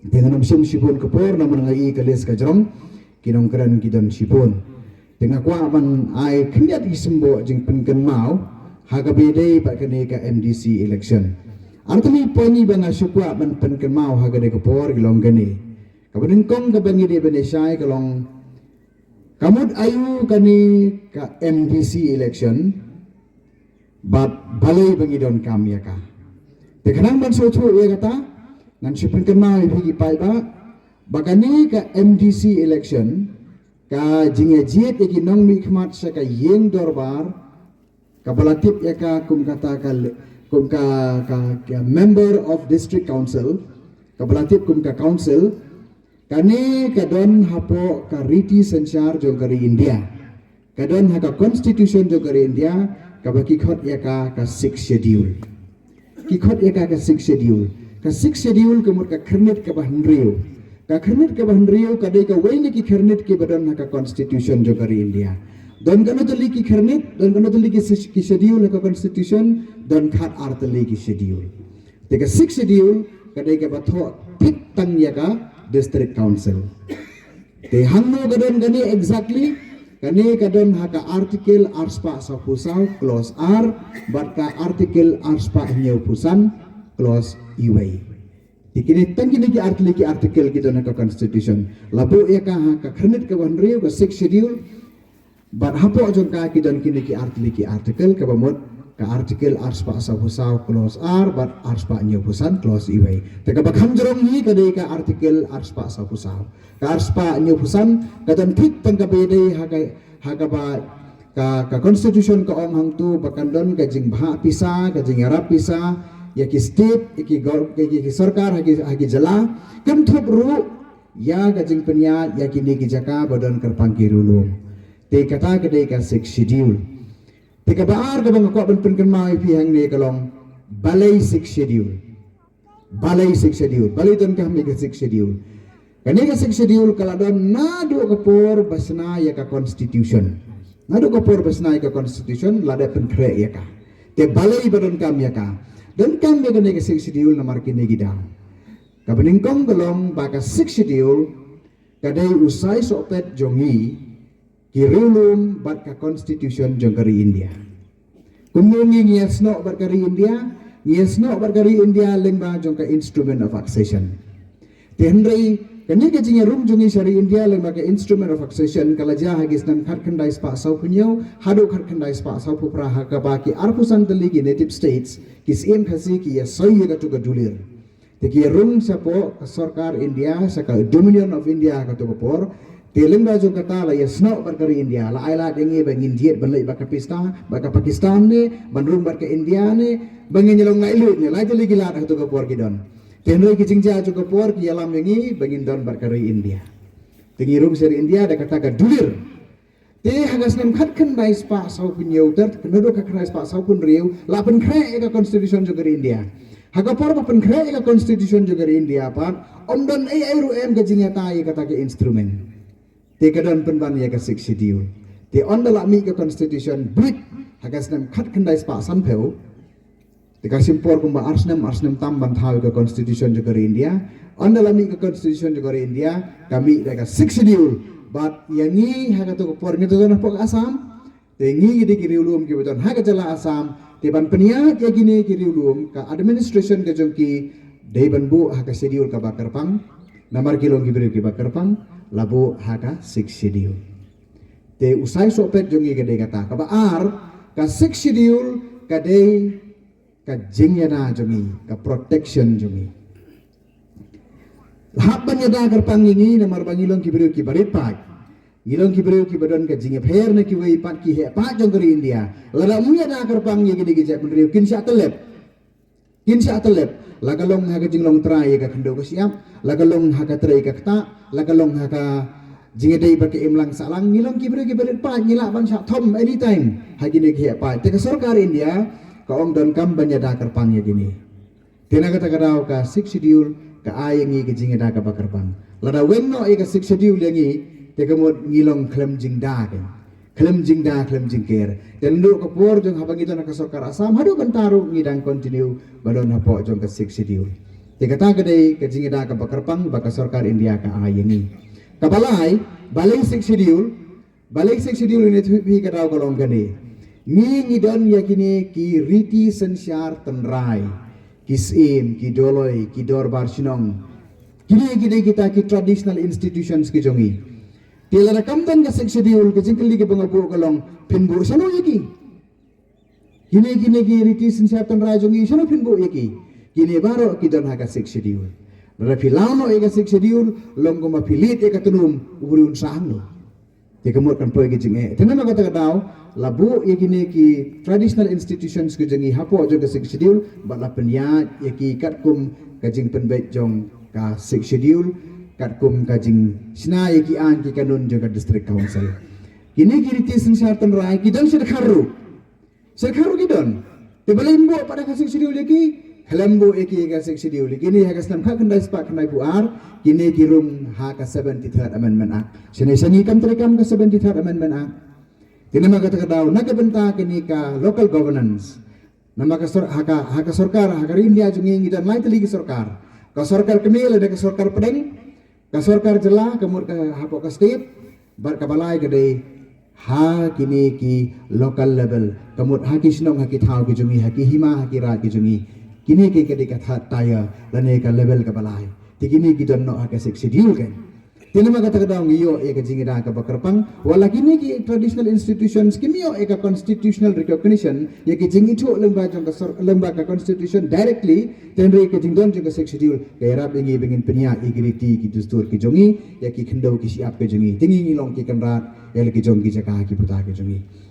Dengan namsim sipun kapor namun ngai kalis kajrong kinong keran kidon sipun. Dengan kuah man ai kendiat isembo jeng penken mau haga bedai pak kene ka MDC election. Artami poni banga syukwa man penken mau haga de kapor gilong gani. Kabening kong kabangi de benesai kalong kamut ayu kani ka MDC election but balai bangidon kam yaka. Tekanang ban sochu ya kata ngan sipin kenal bagi pai ba bagani ka MDC election ka jinge jiet ki nong mi khmat sa ka yeng dorbar ka balatip ya ka kum kata ka member of district council ka balatip kum ka council kani ka don hapo ka riti sanchar jo kari India ka don ha ka constitution jo kari India ka baki khot ya ka 6 schedule ki khot ya ka 6 schedule ka 6 schedule kemur ka kernit ka bahandriu ka kernit ka bahandriu ka dei ka wayne ki kernit ki badan ka constitution jo kari India don kano tali ki kernit don kano tali ki schedule ka constitution don khat artali ki schedule te ka 6 schedule ka dei ka batho pik tang ya ka district council te hangno ka don gani exactly kani ka don ha ka article arspa sa pusau clause r bat ka article arspa nyau pusan clause iway. Dikini tangki ki artikel kita nak constitution. Labu ya ka kernit ka banriu ka 6 schedule. But hapo jon ka ki don kini ki artikel ka bamot ka artikel arspa sa pusau clause r but arspa nyu pusan clause iway. Teka bakham jorong ni ka dei ka artikel arspa sa pusau. Ka arspa nyu pusan ka don thik tang ka bede ha ka ba ka constitution ka ong hang tu bakandon ka jing bha pisa ka jing arab pisa ya ki state ki sarkar haki jala kan thop ru ya ka jing penya ya ki ne ki jaka badon kerpang ki rulum te kata ka de ka 6 schedule te ka baar ka bang ko ban pen kan mai pi hang ne kalong balai 6 schedule balai don ka hami ka 6 schedule kani ka 6 schedule kala don nadu ka por basna ya ka constitution nadu ka por basna ya ka constitution lada pen kre ya ka te balai badon kam ya ka dan kami kena ke 6 schedule na markin ni gidang. Kabening kong galong baka 6 schedule kadai usai sopet jongi kirilum bat ka constitution jong kari India. Kumungi ngiasno bat kari India lengba jong ka instrument of accession. Tenrei kani ke jinge rum jongi sari India lengba ka instrument of accession kalaja hagis nan khandai spa sau punyau hadu khandai spa sau pupra ha ka baki arpusan teli ki native states kis em khasi ki ya soi ga tu ga dulir te ki rum sapo sarkar India saka dominion of India ka tu por teleng ba jong kata la ya sno bar kari India la aila dengi bangin diet banlai ba Pakistan ne bandrum bar ka India ne bangin nyelong ngai lu ne la teli gila ka tu ga por ki don tenrei ki jingja ju ka por ki alam yengi bangin don bar kari India tengi rum seri India da kata ga dulir te hagas nam khat khan dai spa sau pun yau ter kenodo ka krai spa sau pun riu la pen krai ka constitution jo kari India haga por pa pen krai ka constitution jo kari India pa omdon ai ru em ka jinga tai kata ke instrument te kadon pen ban ya ka 6 schedule te ondala mi ka constitution brit hagas nam khat khan dai spa san pheu te ka simpor kumba arsnam tam ban thau ka constitution jo kari India ondala mi ka constitution jo kari India kami da ka 6 schedule but yangi haga to por ngi to na pok Assam te ngi di kiriulum ki beton haga jala Assam te ban penia ke gini kiriulum ka administration ke jongki dei ban bu haga schedule ka bakarpang namar kilong ki beri ki bakarpang labu haga 6 schedule te usai sopet jongi ke dei kata ka baar ka 6 schedule ka dei ka jingyana jongi ka protection jongi Haban ya da karpang ini namar bangilong kiberiu kibarit pak. Ngilong kiberiu kibadon ka jinge pher na kiwei pat ki he pat jong kari India. Lada muya da karpang ye gidi gijak beriu kin sya telep. Lagalong haga jinglong trai ka kendo ka siap. Lagalong haga trai ka kata. Lagalong haga jinge dei ba ke imlang salang ngilong kiberiu kibarit pat ngila ban sya thom anytime. Hagi ne ki he pat. Te ka sarkar India ka ong don kam ban ya da karpang ye gini. Tena kata kadau ka 6 schedule ka ayangi ke jinga da ka bakarpang lada wenno e ka 6 schedule yangi te ka mod ngilong klem jing da klem jing ker dan lu ka por jong habang ito na ka sarkar Assam hadu bantaru ngidang continue badon hapo jong ka 6 schedule Tikata gede ke jingida ka bakarpang baka sarkar India ka ayeni. Kabalay balik sik schedule ini tuhi ka daw golong gane. Ni don yakini ki riti sensyar tenrai. Kisim, ki doloy, ki dorbar sinong. Kini kita ki traditional institutions ki jongi. Tila rakam dan ka sik schedule ke jingkali ke bangabu golong pinbu sano yaki. Kini ki riti sensyar tenrai jongi sano pinbu yaki. Kini baru kita nak sik schedule. Rapi launo eka sik schedule long ko mapilit eka tunum uriun sahno. Tikamot kan poy gijing Tenama kata daw labu yakini ki traditional institutions ke jengi hapo juga sik schedule batla penya yaki katkum kajing penbait jong ka sik schedule katkum kajing sina yaki an ki kanun juga district council. Kini kiriti sensartan rai kidon sedekharu kidon. Tibalimbo pada ka sik schedule yaki Halambo eki sik schedule kini hagas nam kandai spak kandai buar kini kirum ha ka 73rd amendment act sini kam terekam ka 73rd amendment act tinama kata daw nakabenta kini ka local governance nama ka sarkar ha ka India jungi dan lain teli sarkar ka sarkar kemil ada ka sarkar pedeng ka sarkar jela kemur ka hapo ka state bar ka balai gede ha kini ki local level kemur ha ki sinong ha ki thau ki jungi ha ki hima ha ki ra ki jungi kini ke kata taya dan eka level ke balai. Tikini kita nak sik schedule kan. Tinama kata daw ngiyo eka jingida ka bakarpang wala kini ki traditional institutions kimiyo eka constitutional recognition yaki jing itu lembaga constitution directly tenre ke jingdon juga sik schedule ke rap ingi bengin penia igiriti ki dustur ki jongi yaki khendau ki siap ke jongi tingi ngilong ki kanrat yaki jong ki jaka ki puta ki jongi.